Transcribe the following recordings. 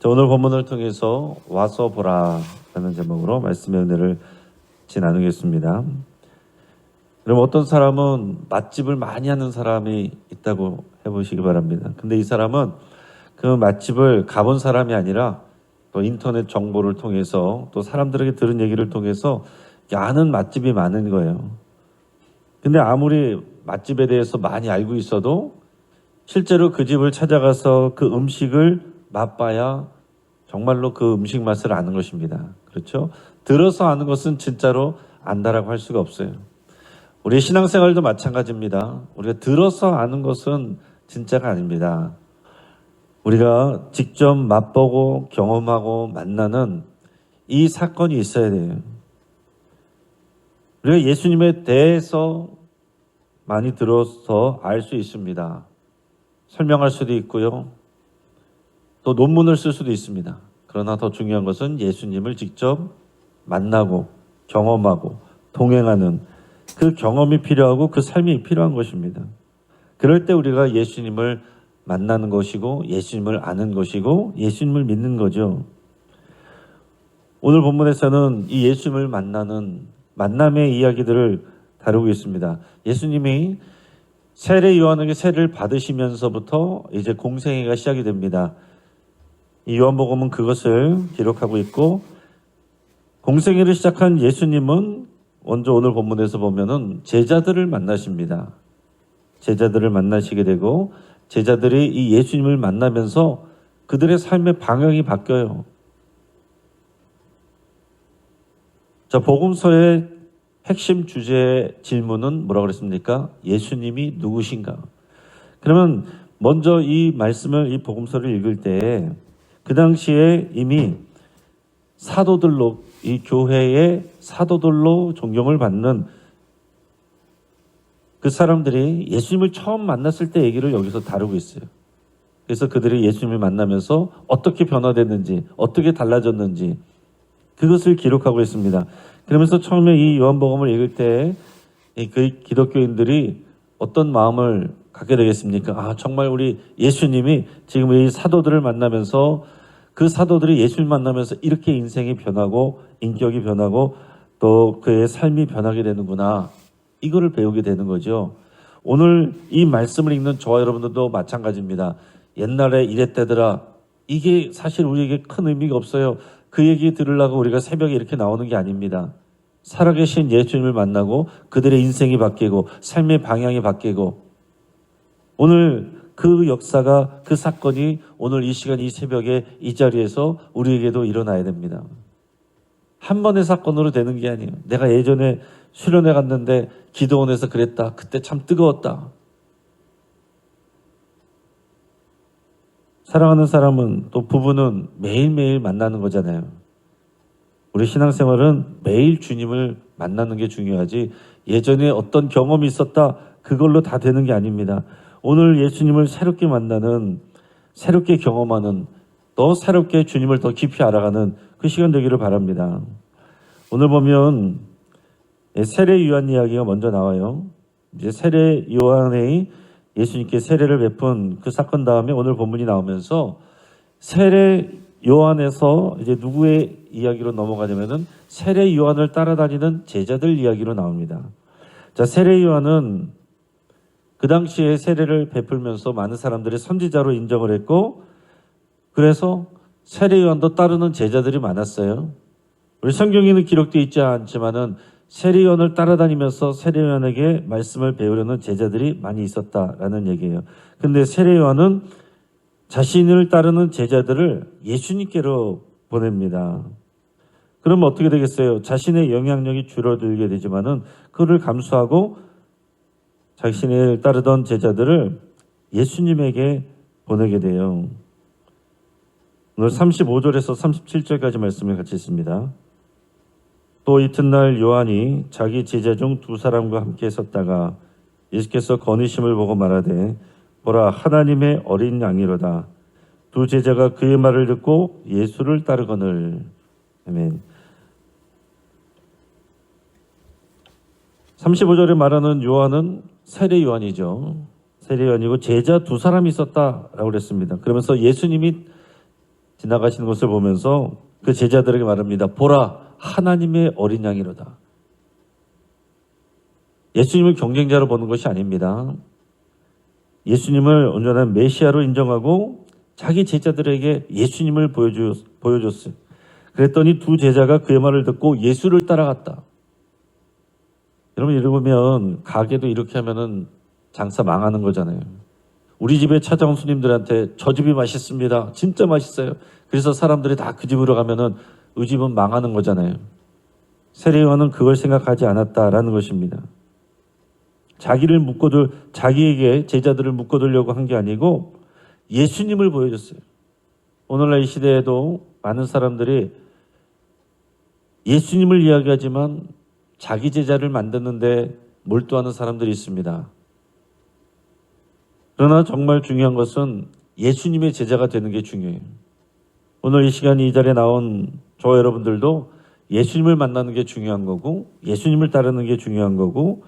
오늘 본문을 통해서 와서 보라 라는 제목으로 말씀의 은혜를 나누겠습니다. 그럼 어떤 사람은 맛집을 많이 하는 사람이 있다고 해보시기 바랍니다. 근데 이 사람은 그 맛집을 가본 사람이 아니라 또 인터넷 정보를 통해서 또 사람들에게 들은 얘기를 통해서 아는 맛집이 많은 거예요. 근데 아무리 맛집에 대해서 많이 알고 있어도 실제로 그 집을 찾아가서 그 음식을 맛봐야 정말로 그 음식 맛을 아는 것입니다. 그렇죠? 들어서 아는 것은 진짜로 안다라고 할 수가 없어요. 우리 신앙생활도 마찬가지입니다. 우리가 들어서 아는 것은 진짜가 아닙니다. 우리가 직접 맛보고 경험하고 만나는 이 사건이 있어야 돼요. 우리가 예수님에 대해서 많이 들어서 알 수 있습니다. 설명할 수도 있고요. 또 논문을 쓸 수도 있습니다. 그러나 더 중요한 것은 예수님을 직접 만나고 경험하고 동행하는 그 경험이 필요하고 그 삶이 필요한 것입니다. 그럴 때 우리가 예수님을 만나는 것이고 예수님을 아는 것이고 예수님을 믿는 거죠. 오늘 본문에서는 이 예수님을 만나는 만남의 이야기들을 다루고 있습니다. 예수님이 세례 요한에게 세례를 받으시면서부터 이제 공생애가 시작이 됩니다. 이 요한복음은 그것을 기록하고 있고, 공생애를 시작한 예수님은 먼저 오늘 본문에서 보면은 제자들을 만나십니다. 제자들을 만나시게 되고 제자들이 이 예수님을 만나면서 그들의 삶의 방향이 바뀌어요. 자, 복음서의 핵심 주제의 질문은 뭐라고 그랬습니까? 예수님이 누구신가? 그러면 먼저 이 말씀을, 이 복음서를 읽을 때 그 당시에 이미 사도들로, 이 교회의 사도들로 존경을 받는 그 사람들이 예수님을 처음 만났을 때 얘기를 여기서 다루고 있어요. 그래서 그들이 예수님을 만나면서 어떻게 변화됐는지, 어떻게 달라졌는지 그것을 기록하고 있습니다. 그러면서 처음에 이 요한복음을 읽을 때 그 기독교인들이 어떤 마음을 갖게 되겠습니까? 아, 정말 우리 예수님이 지금 이 사도들을 만나면서 그 사도들이 예수님을 만나면서 이렇게 인생이 변하고 인격이 변하고 또 그의 삶이 변하게 되는구나. 이거를 배우게 되는 거죠. 오늘 이 말씀을 읽는 저와 여러분들도 마찬가지입니다. 옛날에 이랬대더라. 이게 사실 우리에게 큰 의미가 없어요. 그 얘기 들으려고 우리가 새벽에 이렇게 나오는 게 아닙니다. 살아계신 예수님을 만나고 그들의 인생이 바뀌고 삶의 방향이 바뀌고 오늘 그 역사가, 그 사건이 오늘 이 시간 이 새벽에 이 자리에서 우리에게도 일어나야 됩니다. 한 번의 사건으로 되는 게 아니에요. 내가 예전에 수련회 갔는데 기도원에서 그랬다. 그때 참 뜨거웠다. 사랑하는 사람은, 또 부부는 매일매일 만나는 거잖아요. 우리 신앙생활은 매일 주님을 만나는 게 중요하지 예전에 어떤 경험이 있었다 그걸로 다 되는 게 아닙니다. 오늘 예수님을 새롭게 만나는, 새롭게 경험하는, 또 새롭게 주님을 더 깊이 알아가는 그 시간 되기를 바랍니다. 오늘 보면 세례 요한 이야기가 먼저 나와요. 이제 세례 요한의 예수님께 세례를 베푼 그 사건 다음에 오늘 본문이 나오면서 세례 요한에서 이제 누구의 이야기로 넘어가냐면은 세례 요한을 따라다니는 제자들 이야기로 나옵니다. 자, 세례 요한은 그 당시에 세례를 베풀면서 많은 사람들이 선지자로 인정을 했고, 그래서 세례 요한도 따르는 제자들이 많았어요. 우리 성경에는 기록되어 있지 않지만은 세례 요한을 따라다니면서 세례 요한에게 말씀을 배우려는 제자들이 많이 있었다라는 얘기예요. 근데 세례 요한은 자신을 따르는 제자들을 예수님께로 보냅니다. 그럼 어떻게 되겠어요? 자신의 영향력이 줄어들게 되지만은 그를 감수하고 자신을 따르던 제자들을 예수님에게 보내게 돼요. 오늘 35절에서 37절까지 말씀을 같이 읽습니다. 또 이튿날 요한이 자기 제자 중 두 사람과 함께 섰다가 예수께서 거니심을 보고 말하되 보라, 하나님의 어린 양이로다. 두 제자가 그의 말을 듣고 예수를 따르거늘. 아멘. 35절에 말하는 요한은 세례 요한이죠. 세례 요한이고 제자 두 사람이 있었다라고 그랬습니다. 그러면서 예수님이 지나가시는 것을 보면서 그 제자들에게 말합니다. 보라, 하나님의 어린 양이로다. 예수님을 경쟁자로 보는 것이 아닙니다. 예수님을 온전한 메시아로 인정하고 자기 제자들에게 예수님을 보여줬어요. 그랬더니 두 제자가 그의 말을 듣고 예수를 따라갔다. 여러분, 이러면 가게도 이렇게 하면은 장사 망하는 거잖아요. 우리 집에 찾아온 손님들한테 저 집이 맛있습니다. 진짜 맛있어요. 그래서 사람들이 다 그 집으로 가면은 이 집은 망하는 거잖아요. 세례요한은 그걸 생각하지 않았다라는 것입니다. 자기에게 제자들을 묶어두려고 한 게 아니고 예수님을 보여줬어요. 오늘날 이 시대에도 많은 사람들이 예수님을 이야기하지만 자기 제자를 만드는데 몰두하는 사람들이 있습니다. 그러나 정말 중요한 것은 예수님의 제자가 되는 게 중요해요. 오늘 이 시간 이 자리에 나온 저와 여러분들도 예수님을 만나는 게 중요한 거고, 예수님을 따르는 게 중요한 거고,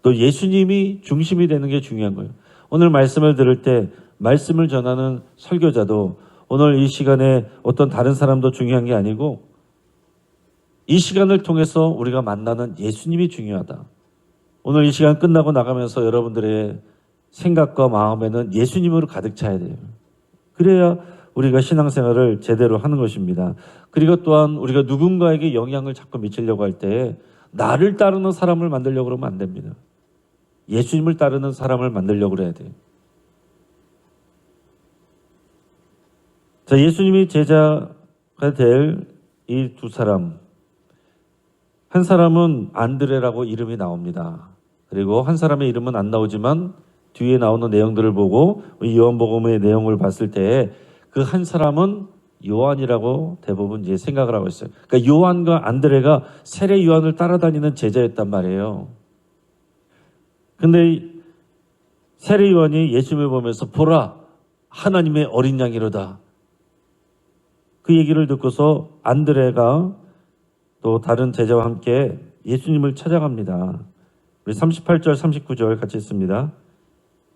또 예수님이 중심이 되는 게 중요한 거예요. 오늘 말씀을 들을 때 말씀을 전하는 설교자도 오늘 이 시간에 어떤 다른 사람도 중요한 게 아니고 이 시간을 통해서 우리가 만나는 예수님이 중요하다. 오늘 이 시간 끝나고 나가면서 여러분들의 생각과 마음에는 예수님으로 가득 차야 돼요. 그래야 우리가 신앙생활을 제대로 하는 것입니다. 그리고 또한 우리가 누군가에게 영향을 자꾸 미치려고 할 때 나를 따르는 사람을 만들려고 그러면 안 됩니다. 예수님을 따르는 사람을 만들려고 그래야 돼요. 자, 예수님이 제자가 될 이 두 사람, 한 사람은 안드레라고 이름이 나옵니다. 그리고 한 사람의 이름은 안 나오지만 뒤에 나오는 내용들을 보고 요한복음의 내용을 봤을 때 그 한 사람은 요한이라고 대부분 이제 생각을 하고 있어요. 그러니까 요한과 안드레가 세례 요한을 따라다니는 제자였단 말이에요. 근데 세례 요한이 예수님을 보면서 보라, 하나님의 어린 양이로다. 그 얘기를 듣고서 안드레가 또 다른 제자와 함께 예수님을 찾아갑니다. 우리 38절, 39절 같이 읽습니다.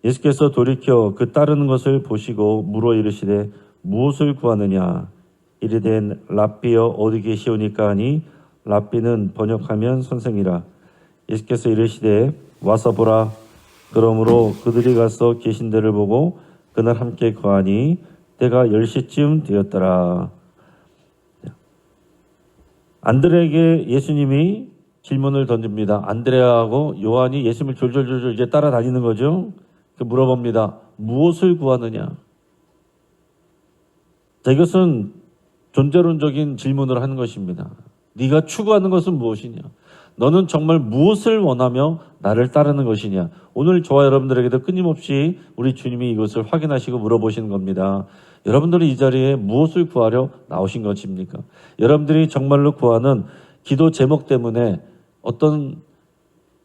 예수께서 돌이켜 그 따르는 것을 보시고 물어 이르시되 무엇을 구하느냐? 이르되 랍비여 어디 계시오니까 하니 랍비는 번역하면 선생이라. 예수께서 이르시되 와서 보라. 그러므로 그들이 가서 계신 데를 보고 그날 함께 거하니 때가 10시쯤 되었더라. 안드레에게 예수님이 질문을 던집니다. 안드레하고 요한이 예수님을 졸졸졸 이제 따라다니는 거죠. 물어봅니다. 무엇을 구하느냐? 자, 이것은 존재론적인 질문을 하는 것입니다. 네가 추구하는 것은 무엇이냐? 너는 정말 무엇을 원하며 나를 따르는 것이냐? 오늘 저와 여러분들에게도 끊임없이 우리 주님이 이것을 확인하시고 물어보시는 겁니다. 여러분들은 이 자리에 무엇을 구하려 나오신 것입니까? 여러분들이 정말로 구하는 기도 제목 때문에 어떤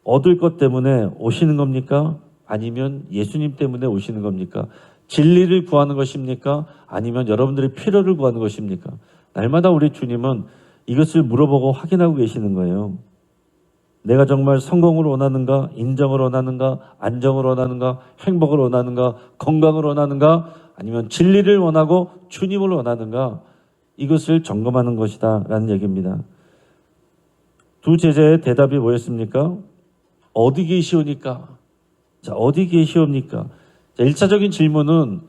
얻을 것 때문에 오시는 겁니까? 아니면 예수님 때문에 오시는 겁니까? 진리를 구하는 것입니까? 아니면 여러분들의 필요를 구하는 것입니까? 날마다 우리 주님은 이것을 물어보고 확인하고 계시는 거예요. 내가 정말 성공을 원하는가? 인정을 원하는가? 안정을 원하는가? 행복을 원하는가? 건강을 원하는가? 아니면 진리를 원하고 주님을 원하는가? 이것을 점검하는 것이다 라는 얘기입니다. 두 제자의 대답이 뭐였습니까? 어디 계시오니까? 자, 어디 계시옵니까? 자, 1차적인 질문은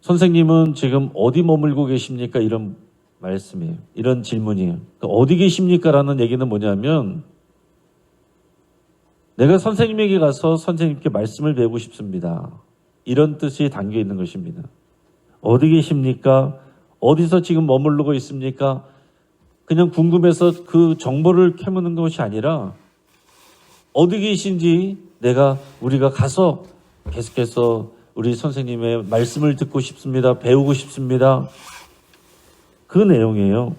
선생님은 지금 어디 머물고 계십니까? 이런 말씀이에요. 이런 질문이에요. 그러니까 어디 계십니까? 라는 얘기는 뭐냐면 내가 선생님에게 가서 선생님께 말씀을 배우고 싶습니다. 이런 뜻이 담겨 있는 것입니다. 어디 계십니까? 어디서 지금 머무르고 있습니까? 그냥 궁금해서 그 정보를 캐묻는 것이 아니라 어디 계신지 우리가 가서 계속해서 우리 선생님의 말씀을 듣고 싶습니다. 배우고 싶습니다. 그 내용이에요.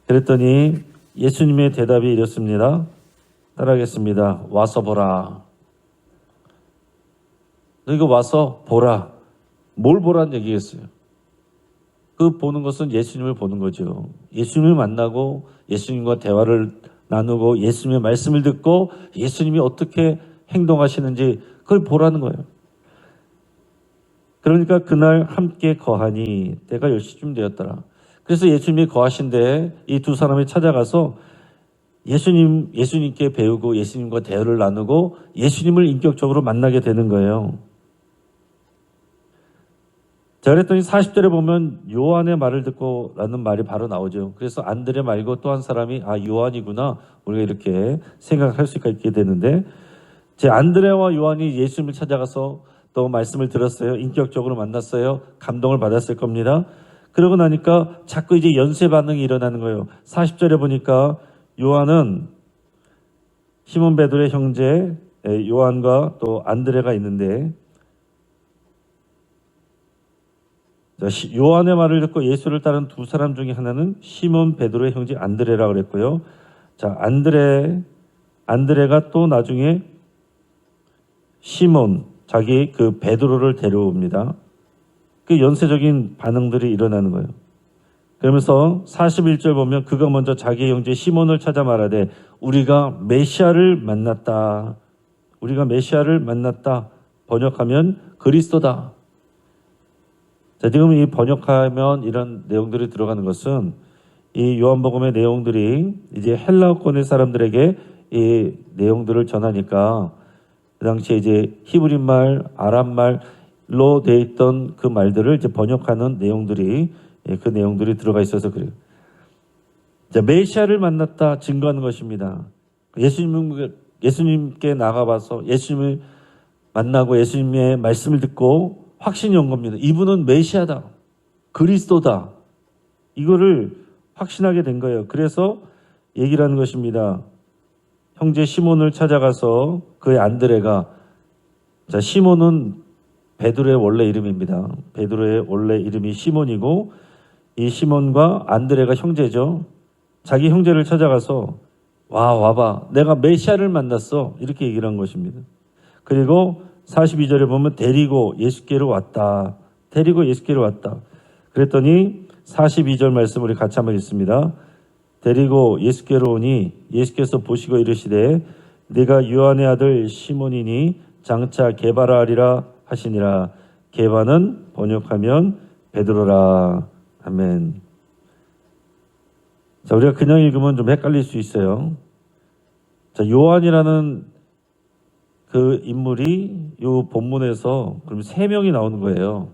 그랬더니 예수님의 대답이 이렇습니다. 따라하겠습니다. 와서 보라. 너희가 와서 보라. 뭘 보라는 얘기겠어요? 그 보는 것은 예수님을 보는 거죠. 예수님을 만나고 예수님과 대화를 나누고 예수님의 말씀을 듣고 예수님이 어떻게 행동하시는지 그걸 보라는 거예요. 그러니까 그날 함께 거하니 때가 10시쯤 되었더라. 그래서 예수님이 거하신데 이 두 사람이 찾아가서 예수님께 배우고 예수님과 대화를 나누고 예수님을 인격적으로 만나게 되는 거예요. 자, 그랬더니 40절에 보면 요한의 말을 듣고 라는 말이 바로 나오죠. 그래서 안드레 말고 또 한 사람이 요한이구나 우리가 이렇게 생각할 수가 있게 되는데, 제 안드레와 요한이 예수님을 찾아가서 또 말씀을 들었어요. 인격적으로 만났어요. 감동을 받았을 겁니다. 그러고 나니까 자꾸 이제 연쇄 반응이 일어나는 거예요. 40절에 보니까 요한은 시몬 베드로의 형제 요한과 또 안드레가 있는데, 요한의 말을 듣고 예수를 따른 두 사람 중에 하나는 시몬 베드로의 형제 안드레라고 그랬고요. 자, 안드레가 또 나중에 시몬, 자기 그 베드로를 데려옵니다. 그 연쇄적인 반응들이 일어나는 거예요. 그러면서 41절 보면 그가 먼저 자기 형제 시몬을 찾아 말하되 우리가 메시아를 만났다. 우리가 메시아를 만났다. 번역하면 그리스도다. 자, 지금 이 번역하면 이런 내용들이 들어가는 것은 이 요한복음의 내용들이 이제 헬라어권의 사람들에게 이 내용들을 전하니까 그 당시에 이제 히브리말, 아람말로 되어 있던 그 말들을 이제 번역하는 내용들이 그 내용들이 들어가 있어서 그래요. 자, 메시아를 만났다 증거하는 것입니다. 예수님께 나가봐서 예수님을 만나고 예수님의 말씀을 듣고 확신이 온 겁니다. 이분은 메시아다. 그리스도다. 이거를 확신하게 된 거예요. 그래서 얘기를 하는 것입니다. 형제 시몬을 찾아가서 그의 안드레가, 자, 시몬은 베드로의 원래 이름입니다. 베드로의 원래 이름이 시몬이고 이 시몬과 안드레가 형제죠. 자기 형제를 찾아가서 와봐. 내가 메시아를 만났어. 이렇게 얘기를 한 것입니다. 그리고 42절에 보면 데리고 예수께로 왔다. 그랬더니 42절 말씀 우리 같이 한번 읽습니다. 데리고 예수께로 오니 예수께서 보시고 이르시되 네가 요한의 아들 시몬이니 장차 게바라 하리라 하시니라. 게바는 번역하면 베드로라. 아멘. 자, 우리가 그냥 읽으면 좀 헷갈릴 수 있어요. 자, 요한이라는 그 인물이 이 본문에서 그럼 3명이 나오는 거예요.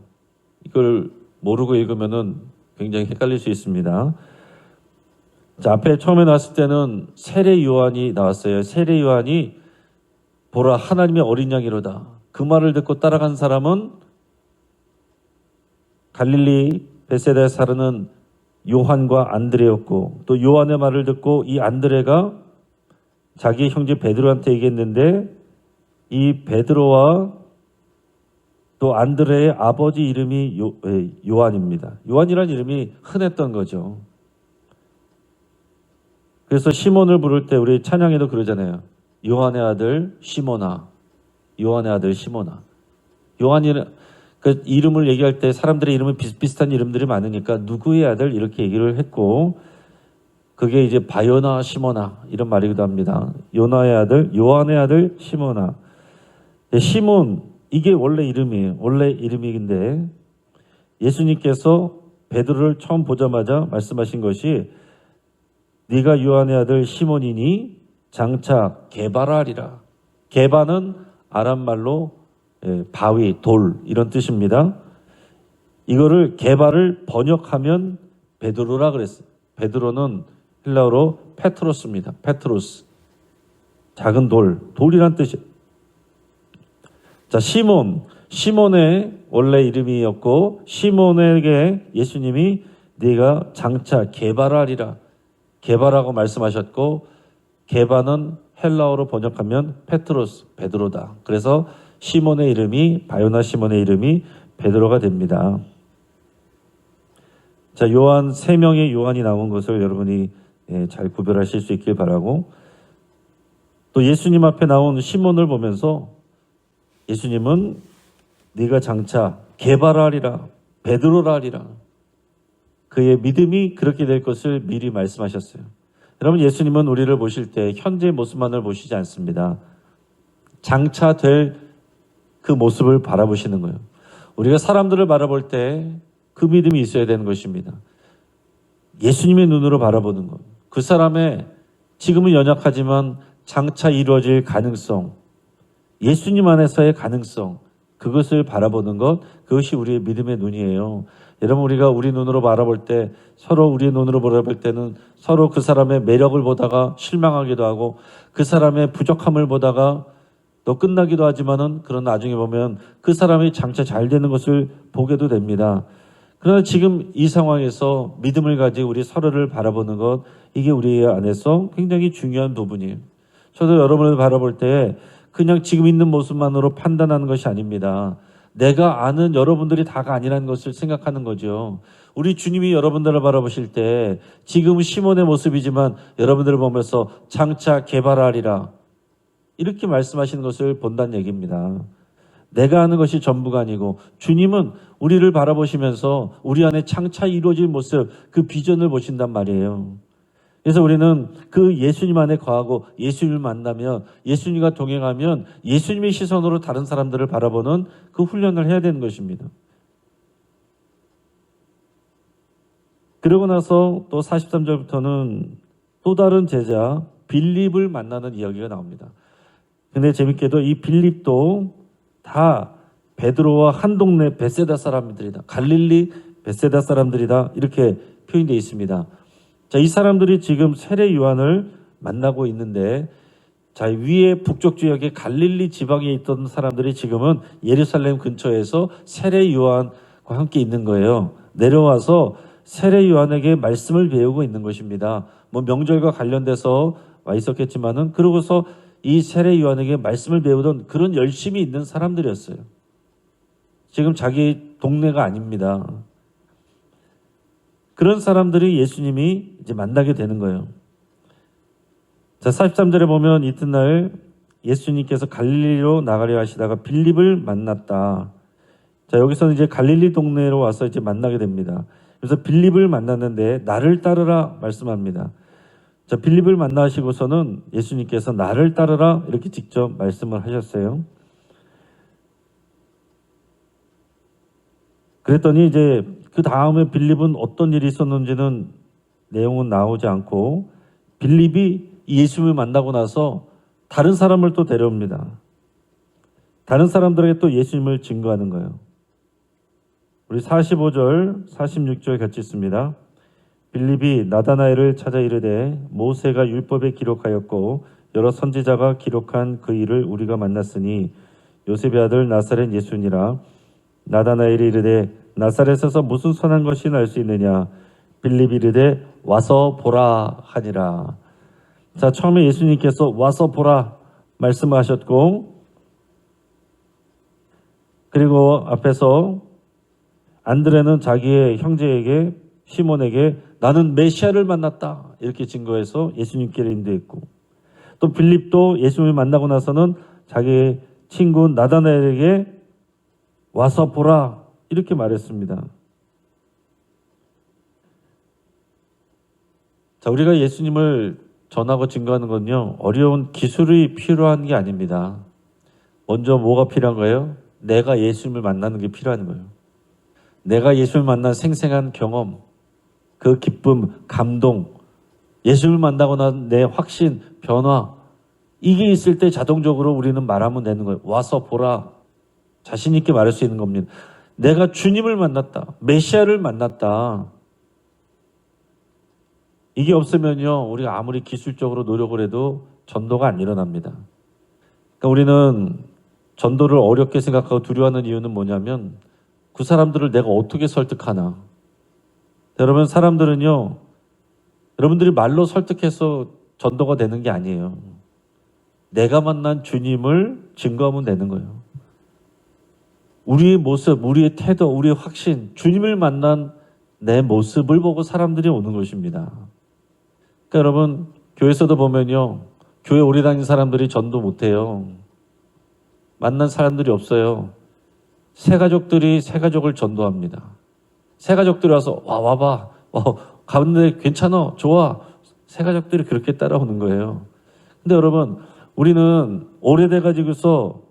이걸 모르고 읽으면은 굉장히 헷갈릴 수 있습니다. 자, 앞에 처음에 나왔을 때는 세례 요한이 나왔어요. 세례 요한이 보라 하나님의 어린 양이로다. 그 말을 듣고 따라간 사람은 갈릴리 베세다에 사는 요한과 안드레였고, 또 요한의 말을 듣고 이 안드레가 자기 형제 베드로한테 얘기했는데 이 베드로와 또 안드레의 아버지 이름이 요한입니다. 요한이라는 이름이 흔했던 거죠. 그래서 시몬을 부를 때 우리 찬양에도 그러잖아요. 요한의 아들 시몬아. 요한이는 그 이름을 얘기할 때 사람들의 이름은 비슷비슷한 이름들이 많으니까 누구의 아들 이렇게 얘기를 했고, 그게 이제 바요나 시모나 이런 말이기도 합니다. 요한의 아들 시모나. 시몬, 이게 원래 이름이에요. 원래 이름인데 예수님께서 베드로를 처음 보자마자 말씀하신 것이 네가 요한의 아들 시몬이니 장차 게바라 하리라. 게바는 아람말로 바위, 돌 이런 뜻입니다. 이거를 게바를 번역하면 베드로라 그랬어요. 베드로는 헬라어로 페트로스입니다. 페트로스. 작은 돌이란 뜻이에요. 자, 시몬의 원래 이름이었고 시몬에게 예수님이 네가 장차 게바라 하리라. 게바라고 말씀하셨고 게바는 헬라어로 번역하면 페트로스, 베드로다. 그래서 시몬의 이름이 바요나 시몬의 이름이 베드로가 됩니다. 자, 요한 3명의 요한이 나온 것을 여러분이 잘 구별하실 수 있길 바라고, 또 예수님 앞에 나온 시몬을 보면서 예수님은 네가 장차 게바라 하리라, 베드로라 하리라. 그의 믿음이 그렇게 될 것을 미리 말씀하셨어요. 여러분, 예수님은 우리를 보실 때 현재의 모습만을 보시지 않습니다. 장차 될 그 모습을 바라보시는 거예요. 우리가 사람들을 바라볼 때 그 믿음이 있어야 되는 것입니다. 예수님의 눈으로 바라보는 것. 그 사람의 지금은 연약하지만 장차 이루어질 가능성, 예수님 안에서의 가능성, 그것을 바라보는 것, 그것이 우리의 믿음의 눈이에요. 여러분, 우리가 우리 눈으로 바라볼 때, 서로 우리의 눈으로 바라볼 때는 서로 그 사람의 매력을 보다가 실망하기도 하고 그 사람의 부족함을 보다가 또 끝나기도 하지만은 그런 나중에 보면 그 사람이 장차 잘 되는 것을 보게도 됩니다. 그러나 지금 이 상황에서 믿음을 가지고 우리 서로를 바라보는 것, 이게 우리 안에서 굉장히 중요한 부분이에요. 저도 여러분을 바라볼 때 그냥 지금 있는 모습만으로 판단하는 것이 아닙니다. 내가 아는 여러분들이 다가 아니라는 것을 생각하는 거죠. 우리 주님이 여러분들을 바라보실 때 지금 시몬의 모습이지만 여러분들을 보면서 장차 개발하리라, 이렇게 말씀하시는 것을 본다는 얘기입니다. 내가 아는 것이 전부가 아니고 주님은 우리를 바라보시면서 우리 안에 장차 이루어질 모습, 그 비전을 보신단 말이에요. 그래서 우리는 그 예수님 안에 거하고 예수님을 만나면, 예수님과 동행하면 예수님의 시선으로 다른 사람들을 바라보는 그 훈련을 해야 되는 것입니다. 그러고 나서 또 43절부터는 또 다른 제자 빌립을 만나는 이야기가 나옵니다. 근데 재밌게도 이 빌립도 다 베드로와 한 동네 베세다 사람들이다, 갈릴리 베세다 사람들이다, 이렇게 표현되어 있습니다. 자, 이 사람들이 지금 세례 요한을 만나고 있는데, 자, 위에 북쪽 지역의 갈릴리 지방에 있던 사람들이 지금은 예루살렘 근처에서 세례 요한과 함께 있는 거예요. 내려와서 세례 요한에게 말씀을 배우고 있는 것입니다. 뭐 명절과 관련돼서 와 있었겠지만은, 그러고서 이 세례 요한에게 말씀을 배우던 그런 열심이 있는 사람들이었어요. 지금 자기 동네가 아닙니다. 그런 사람들이 예수님이 이제 만나게 되는 거예요. 자, 43절에 보면 이튿날 예수님께서 갈릴리로 나가려 하시다가 빌립을 만났다. 자, 여기서는 이제 갈릴리 동네로 와서 이제 만나게 됩니다. 그래서 빌립을 만났는데 나를 따르라 말씀합니다. 자, 빌립을 만나시고서는 예수님께서 나를 따르라 이렇게 직접 말씀을 하셨어요. 그랬더니 이제 그 다음에 빌립은 어떤 일이 있었는지는 내용은 나오지 않고, 빌립이 예수님을 만나고 나서 다른 사람을 또 데려옵니다. 다른 사람들에게 또 예수님을 증거하는 거예요. 우리 45절, 46절 같이 있습니다. 빌립이 나다나엘을 찾아 이르되 모세가 율법에 기록하였고 여러 선지자가 기록한 그 일을 우리가 만났으니 요셉의 아들 나사렛 예수니라. 나다나엘이 이르되 나사렛에서 무슨 선한 것이 날 수 있느냐. 빌립이 이르되 와서 보라 하니라. 자, 처음에 예수님께서 와서 보라 말씀하셨고, 그리고 앞에서 안드레는 자기의 형제에게, 시몬에게 나는 메시아를 만났다 이렇게 증거해서 예수님께로 인도했고, 또 빌립도 예수님을 만나고 나서는 자기의 친구 나다나엘에게 와서 보라 이렇게 말했습니다. 자, 우리가 예수님을 전하고 증거하는 건요, 어려운 기술이 필요한 게 아닙니다. 먼저 뭐가 필요한 거예요? 내가 예수님을 만나는 게 필요한 거예요. 내가 예수님을 만난 생생한 경험, 그 기쁨, 감동, 예수님을 만나고 난 내 확신, 변화, 이게 있을 때 자동적으로 우리는 말하면 되는 거예요. 와서 보라. 자신 있게 말할 수 있는 겁니다. 내가 주님을 만났다. 메시아를 만났다. 이게 없으면요, 우리가 아무리 기술적으로 노력을 해도 전도가 안 일어납니다. 그러니까 우리는 전도를 어렵게 생각하고 두려워하는 이유는 뭐냐면, 그 사람들을 내가 어떻게 설득하나. 여러분, 사람들은요, 여러분들이 말로 설득해서 전도가 되는 게 아니에요. 내가 만난 주님을 증거하면 되는 거예요. 우리의 모습, 우리의 태도, 우리의 확신, 주님을 만난 내 모습을 보고 사람들이 오는 것입니다. 그러니까 여러분, 교회에서도 보면요, 교회 오래 다닌 사람들이 전도 못해요. 만난 사람들이 없어요. 새가족들이 새가족을 전도합니다. 새가족들이 와서 와봐, 가는데 괜찮아, 좋아. 새가족들이 그렇게 따라오는 거예요. 근데 여러분, 우리는 오래돼가지고서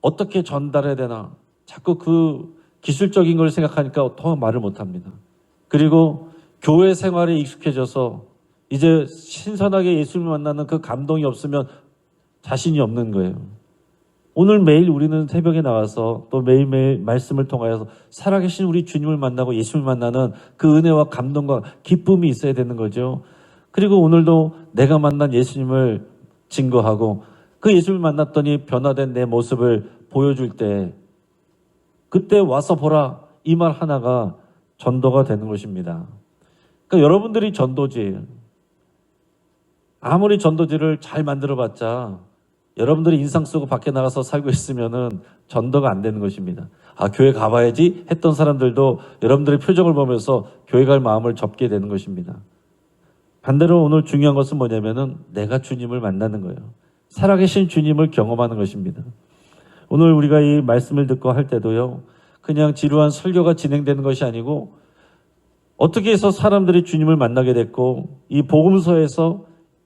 어떻게 전달해야 되나, 자꾸 그 기술적인 걸 생각하니까 더 말을 못합니다. 그리고 교회 생활에 익숙해져서 이제 신선하게 예수님을 만나는 그 감동이 없으면 자신이 없는 거예요. 오늘 매일 우리는 새벽에 나와서 또 매일매일 말씀을 통하여서 살아계신 우리 주님을 만나고 예수님을 만나는 그 은혜와 감동과 기쁨이 있어야 되는 거죠. 그리고 오늘도 내가 만난 예수님을 증거하고 그 예수님을 만났더니 변화된 내 모습을 보여줄 때 그때 와서 보라 이 말 하나가 전도가 되는 것입니다. 그러니까 여러분들이 전도지 아무리 전도지를 잘 만들어봤자 여러분들이 인상 쓰고 밖에 나가서 살고 있으면은 전도가 안 되는 것입니다. 아, 교회 가봐야지 했던 사람들도 여러분들의 표정을 보면서 교회 갈 마음을 접게 되는 것입니다. 반대로 오늘 중요한 것은 뭐냐면은 내가 주님을 만나는 거예요. 살아계신 주님을 경험하는 것입니다. 오늘 우리가 이 말씀을 듣고 할 때도요, 그냥 지루한 설교가 진행되는 것이 아니고 어떻게 해서 사람들이 주님을 만나게 됐고 이 복음서에서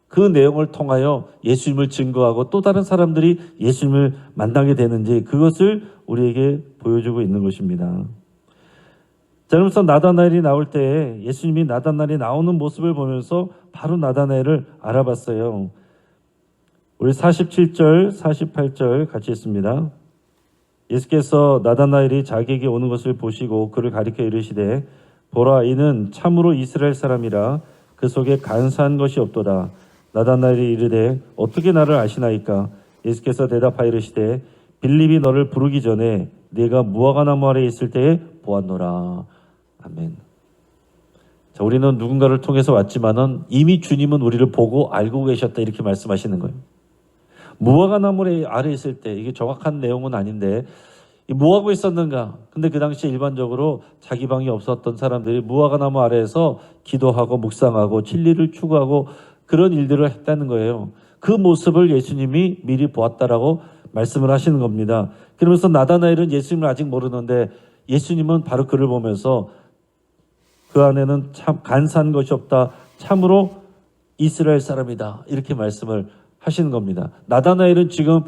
그 내용을 통하여 예수님을 증거하고 또 다른 사람들이 예수님을 만나게 되는지 그것을 우리에게 보여주고 있는 것입니다. 자, 그러면서 나다나엘이 나올 때 예수님이 나다나엘이 나오는 모습을 보면서 바로 나다나엘을 알아봤어요. 우리 47절, 48절 같이 읽습니다. 예수께서 나다나엘이 자기에게 오는 것을 보시고 그를 가리켜 이르시되 보라 이는 참으로 이스라엘 사람이라 그 속에 간사한 것이 없도다. 나다나엘이 이르되 어떻게 나를 아시나이까? 예수께서 대답하여 이르시되 빌립이 너를 부르기 전에 네가 무화과나무 아래에 있을 때에 보았노라. 아멘. 자, 우리는 누군가를 통해서 왔지만은 이미 주님은 우리를 보고 알고 계셨다 이렇게 말씀하시는 거예요. 무화과나무 아래에 있을 때 이게 정확한 내용은 아닌데 뭐 하고 있었는가? 근데 그 당시에 일반적으로 자기 방이 없었던 사람들이 무화과나무 아래에서 기도하고 묵상하고 진리를 추구하고 그런 일들을 했다는 거예요. 그 모습을 예수님이 미리 보았다라고 말씀을 하시는 겁니다. 그러면서 나다나엘은 예수님을 아직 모르는데 예수님은 바로 그를 보면서 그 안에는 참 간사한 것이 없다. 참으로 이스라엘 사람이다. 이렇게 말씀을 하시는 겁니다. 나다나엘은 지금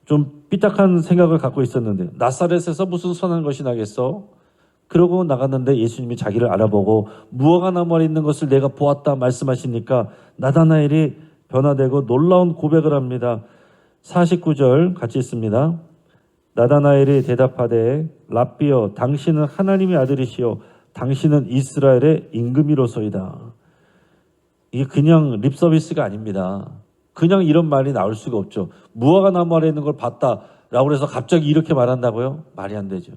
좀 삐딱한 생각을 갖고 있었는데 나사렛에서 무슨 선한 것이 나겠어? 그러고 나갔는데 예수님이 자기를 알아보고 무화과나무 아래 있는 것을 내가 보았다 말씀하시니까 나다나엘이 변화되고 놀라운 고백을 합니다. 49절 같이 있습니다. 나다나엘이 대답하되 랍비여 당신은 하나님의 아들이시요 당신은 이스라엘의 임금이로소이다. 이게 그냥 립서비스가 아닙니다. 그냥 이런 말이 나올 수가 없죠. 무화과나무 아래 있는 걸 봤다라고 해서 갑자기 이렇게 말한다고요? 말이 안 되죠.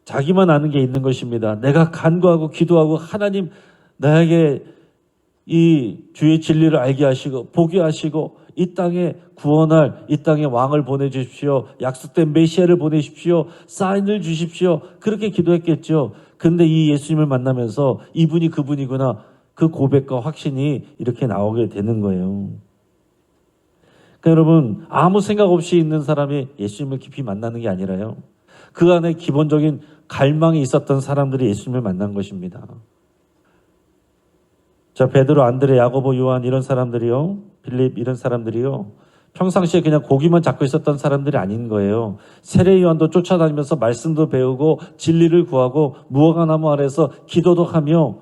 자기만 아는 게 있는 것입니다. 내가 간구하고 기도하고 하나님 나에게 이 주의 진리를 알게 하시고 보게 하시고 이 땅에 구원할 이 땅에 왕을 보내주십시오. 약속된 메시아를 보내십시오. 사인을 주십시오. 그렇게 기도했겠죠. 근데 이 예수님을 만나면서 이분이 그분이구나. 그 고백과 확신이 이렇게 나오게 되는 거예요. 그러니까 여러분 아무 생각 없이 있는 사람이 예수님을 깊이 만나는 게 아니라요. 그 안에 기본적인 갈망이 있었던 사람들이 예수님을 만난 것입니다. 자, 베드로, 안드레, 야고보, 요한 이런 사람들이요. 빌립 이런 사람들이요. 평상시에 그냥 고기만 잡고 있었던 사람들이 아닌 거예요. 세례 요한도 쫓아다니면서 말씀도 배우고 진리를 구하고 무화과나무 아래서 기도도 하며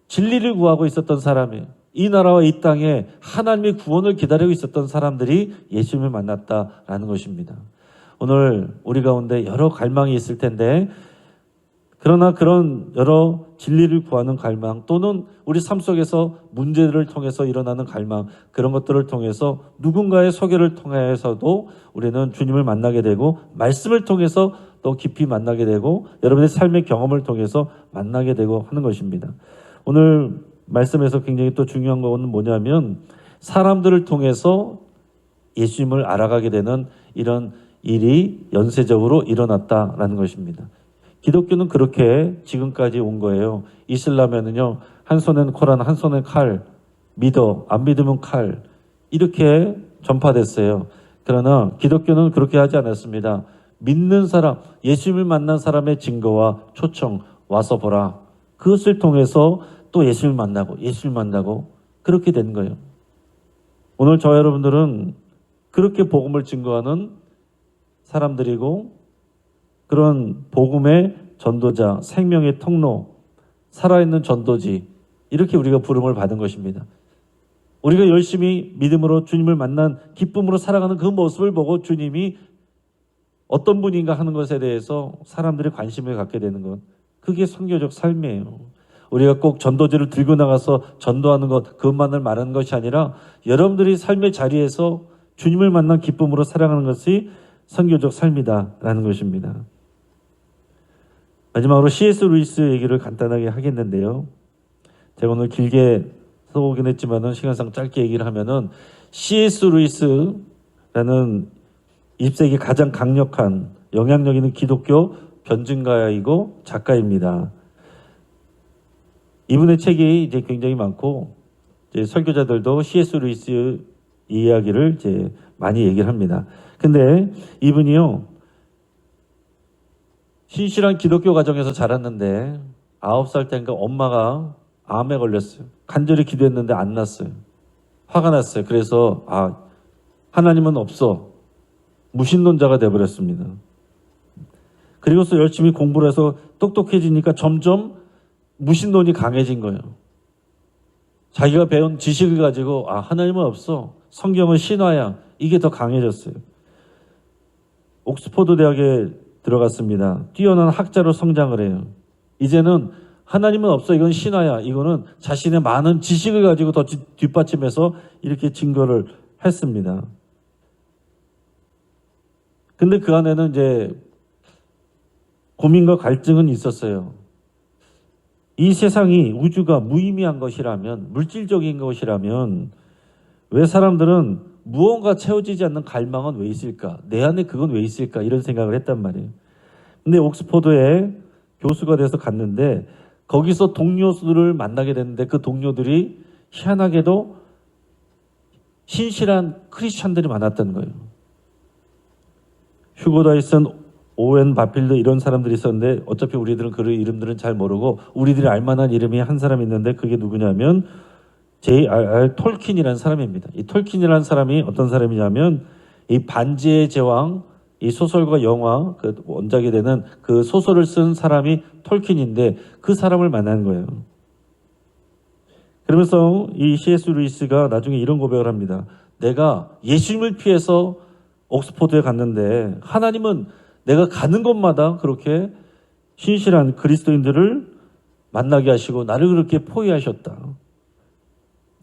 진리를 구하고 있었던 사람이에요. 이 나라와 이 땅에 하나님의 구원을 기다리고 있었던 사람들이 예수님을 만났다라는 것입니다. 오늘 우리 가운데 여러 갈망이 있을 텐데 그러나 그런 여러 진리를 구하는 갈망 또는 우리 삶 속에서 문제들을 통해서 일어나는 갈망 그런 것들을 통해서 누군가의 소개를 통해서도 우리는 주님을 만나게 되고 말씀을 통해서 또 깊이 만나게 되고 여러분의 삶의 경험을 통해서 만나게 되고 하는 것입니다. 오늘 말씀에서 굉장히 또 중요한 것은 뭐냐면 사람들을 통해서 예수님을 알아가게 되는 이런 일이 연쇄적으로 일어났다라는 것입니다. 기독교는 그렇게 지금까지 온 거예요. 이슬람에는요, 한 손엔 코란, 한 손엔 칼, 믿어, 안 믿으면 칼, 이렇게 전파됐어요. 그러나 기독교는 그렇게 하지 않았습니다. 믿는 사람, 예수님을 만난 사람의 증거와 초청, 와서 보라. 그것을 통해서 또 예수님을 만나고, 그렇게 된 거예요. 오늘 저 여러분들은 그렇게 복음을 증거하는 사람들이고, 그런 복음의 전도자, 생명의 통로, 살아있는 전도지, 이렇게 우리가 부름을 받은 것입니다. 우리가 열심히 믿음으로 주님을 만난 기쁨으로 살아가는 그 모습을 보고 주님이 어떤 분인가 하는 것에 대해서 사람들이 관심을 갖게 되는 것, 그게 선교적 삶이에요. 우리가 꼭 전도지를 들고 나가서 전도하는 것, 그것만을 말하는 것이 아니라 여러분들이 삶의 자리에서 주님을 만난 기쁨으로 살아가는 것이 선교적 삶이다라는 것입니다. 마지막으로 C.S. 루이스 얘기를 간단하게 하겠는데요. 제가 오늘 길게 써오긴 했지만은 시간상 짧게 얘기를 하면은 C.S. 루이스라는 20세기 가장 강력한 영향력 있는 기독교 변증가이고 작가입니다. 이분의 책이 이제 굉장히 많고 이제 설교자들도 C.S. 루이스 이야기를 이제 많이 얘기를 합니다. 근데 이분이요, 신실한 기독교 가정에서 자랐는데 9살 때인가 엄마가 암에 걸렸어요. 간절히 기도했는데 안 났어요. 화가 났어요. 그래서 하나님은 없어. 무신론자가 되어버렸습니다. 그리고서 열심히 공부를 해서 똑똑해지니까 점점 무신론이 강해진 거예요. 자기가 배운 지식을 가지고 하나님은 없어. 성경은 신화야. 이게 더 강해졌어요. 옥스퍼드 대학에 들어갔습니다. 뛰어난 학자로 성장을 해요. 이제는 하나님은 없어. 이건 신화야. 이거는 자신의 많은 지식을 가지고 더 뒷받침해서 이렇게 증거를 했습니다. 근데 그 안에는 이제 고민과 갈증은 있었어요. 이 세상이, 우주가 무의미한 것이라면, 물질적인 것이라면 왜 사람들은 무언가 채워지지 않는 갈망은 왜 있을까? 내 안에 그건 왜 있을까? 이런 생각을 했단 말이에요. 근데 옥스퍼드에 교수가 돼서 갔는데 거기서 동료들을 만나게 됐는데 그 동료들이 희한하게도 신실한 크리스찬들이 많았던 거예요. 휴고 다이슨, 오웬 바필드 이런 사람들이 있었는데 어차피 우리들은 그 이름들은 잘 모르고 우리들이 알만한 이름이 한 사람 있는데 그게 누구냐면 J.R.R. 톨킨이라는 사람입니다. 이 톨킨이라는 사람이 어떤 사람이냐면 이 반지의 제왕, 이 소설과 영화 그 원작이 되는 그 소설을 쓴 사람이 톨킨인데 그 사람을 만난 거예요. 그러면서 이 C.S. 루이스가 나중에 이런 고백을 합니다. 내가 예수님을 피해서 옥스퍼드에 갔는데 하나님은 내가 가는 곳마다 그렇게 신실한 그리스도인들을 만나게 하시고 나를 그렇게 포위하셨다.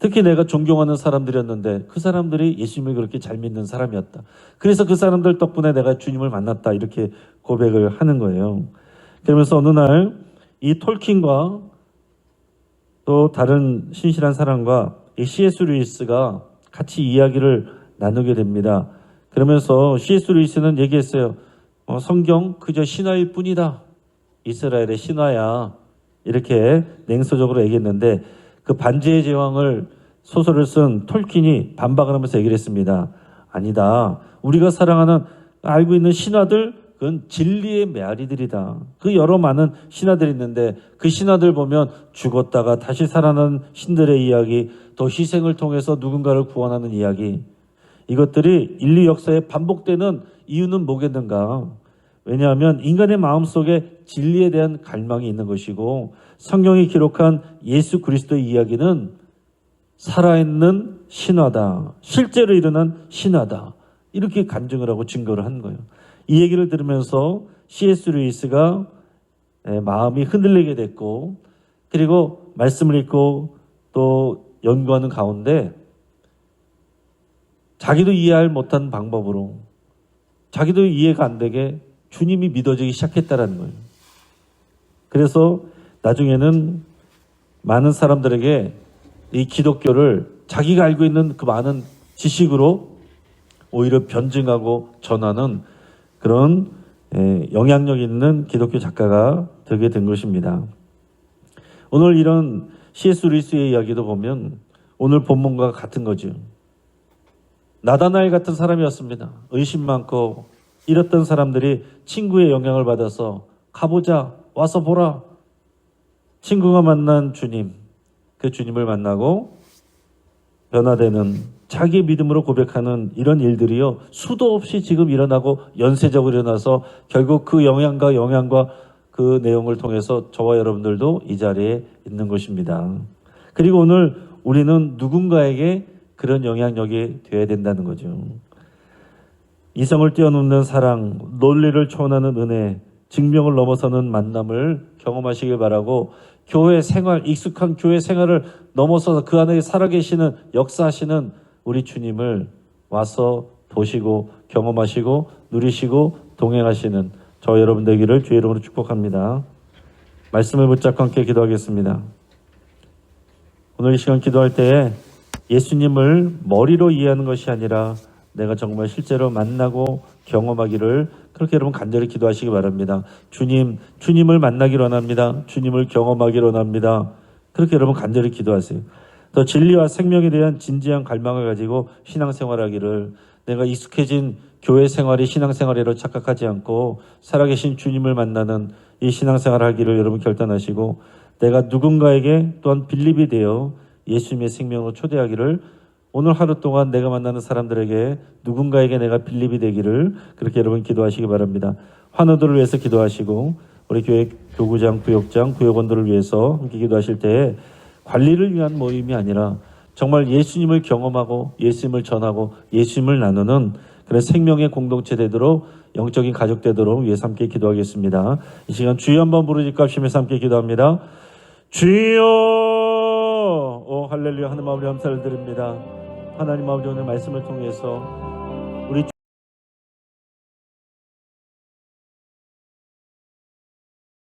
특히 내가 존경하는 사람들이었는데 그 사람들이 예수님을 그렇게 잘 믿는 사람이었다. 그래서 그 사람들 덕분에 내가 주님을 만났다. 이렇게 고백을 하는 거예요. 그러면서 어느 날 이 톨킨과 또 다른 신실한 사람과 이 C.S. 루이스가 같이 이야기를 나누게 됩니다. 그러면서 C.S. 루이스는 얘기했어요. 성경 그저 신화일 뿐이다. 이스라엘의 신화야. 이렇게 냉소적으로 얘기했는데 그 반지의 제왕을 소설을 쓴 톨킨이 반박을 하면서 얘기를 했습니다. 아니다. 우리가 사랑하는 알고 있는 신화들 그건 진리의 메아리들이다. 그 여러 많은 신화들이 있는데 그 신화들 보면 죽었다가 다시 살아난 신들의 이야기, 또 희생을 통해서 누군가를 구원하는 이야기, 이것들이 인류 역사에 반복되는 이유는 뭐겠는가? 왜냐하면 인간의 마음속에 진리에 대한 갈망이 있는 것이고 성경이 기록한 예수 그리스도의 이야기는 살아있는 신화다. 실제로 일어난 신화다. 이렇게 간증을 하고 증거를 한 거예요. 이 얘기를 들으면서 C.S. 루이스가 마음이 흔들리게 됐고 그리고 말씀을 읽고 또 연구하는 가운데 자기도 이해할 못한 방법으로 자기도 이해가 안 되게 주님이 믿어지기 시작했다는 거예요. 그래서 나중에는 많은 사람들에게 이 기독교를 자기가 알고 있는 그 많은 지식으로 오히려 변증하고 전하는 그런 영향력 있는 기독교 작가가 되게 된 것입니다. 오늘 이런 C.S. 루이스의 이야기도 보면 오늘 본문과 같은 거죠. 나다나엘 같은 사람이었습니다. 의심 많고 이랬던 사람들이 친구의 영향을 받아서 가보자, 와서 보라. 친구가 만난 주님, 그 주님을 만나고 변화되는 자기의 믿음으로 고백하는 이런 일들이요, 수도 없이 지금 일어나고 연쇄적으로 일어나서 결국 그 영향과 그 내용을 통해서 저와 여러분들도 이 자리에 있는 것입니다. 그리고 오늘 우리는 누군가에게 그런 영향력이 되어야 된다는 거죠. 이성을 뛰어넘는 사랑, 논리를 초월하는 은혜, 증명을 넘어서는 만남을 경험하시길 바라고, 교회 생활, 익숙한 교회 생활을 넘어서서 그 안에 살아계시는, 역사하시는 우리 주님을 와서 보시고 경험하시고 누리시고 동행하시는 저 여러분 되기를 주의 이름으로 축복합니다. 말씀을 붙잡고 함께 기도하겠습니다. 오늘 이 시간 기도할 때에 예수님을 머리로 이해하는 것이 아니라 내가 정말 실제로 만나고 경험하기를, 그렇게 여러분 간절히 기도하시기 바랍니다. 주님을 만나기를 원합니다. 주님을 경험하기를 원합니다. 그렇게 여러분 간절히 기도하세요. 더 진리와 생명에 대한 진지한 갈망을 가지고 신앙생활하기를, 내가 익숙해진 교회 생활이 신앙생활이라고 착각하지 않고 살아계신 주님을 만나는 이 신앙생활을 하기를 여러분 결단하시고, 내가 누군가에게 또한 빌립이 되어 예수님의 생명으로 초대하기를, 오늘 하루 동안 내가 만나는 사람들에게 누군가에게 내가 빌립이 되기를, 그렇게 여러분 기도하시기 바랍니다. 환우들을 위해서 기도하시고, 우리 교회 교구장, 구역장, 구역원들을 위해서 함께 기도하실 때에 관리를 위한 모임이 아니라 정말 예수님을 경험하고 예수님을 전하고 예수님을 나누는 그런 생명의 공동체 되도록, 영적인 가족 되도록 위해서 함께 기도하겠습니다. 이 시간 주여 한번 부르짖고 합심해서 함께 기도합니다. 주여! 오 할렐루야. 하나님 아버지 감사를 드립니다. 하나님 아버지 오늘 말씀을 통해서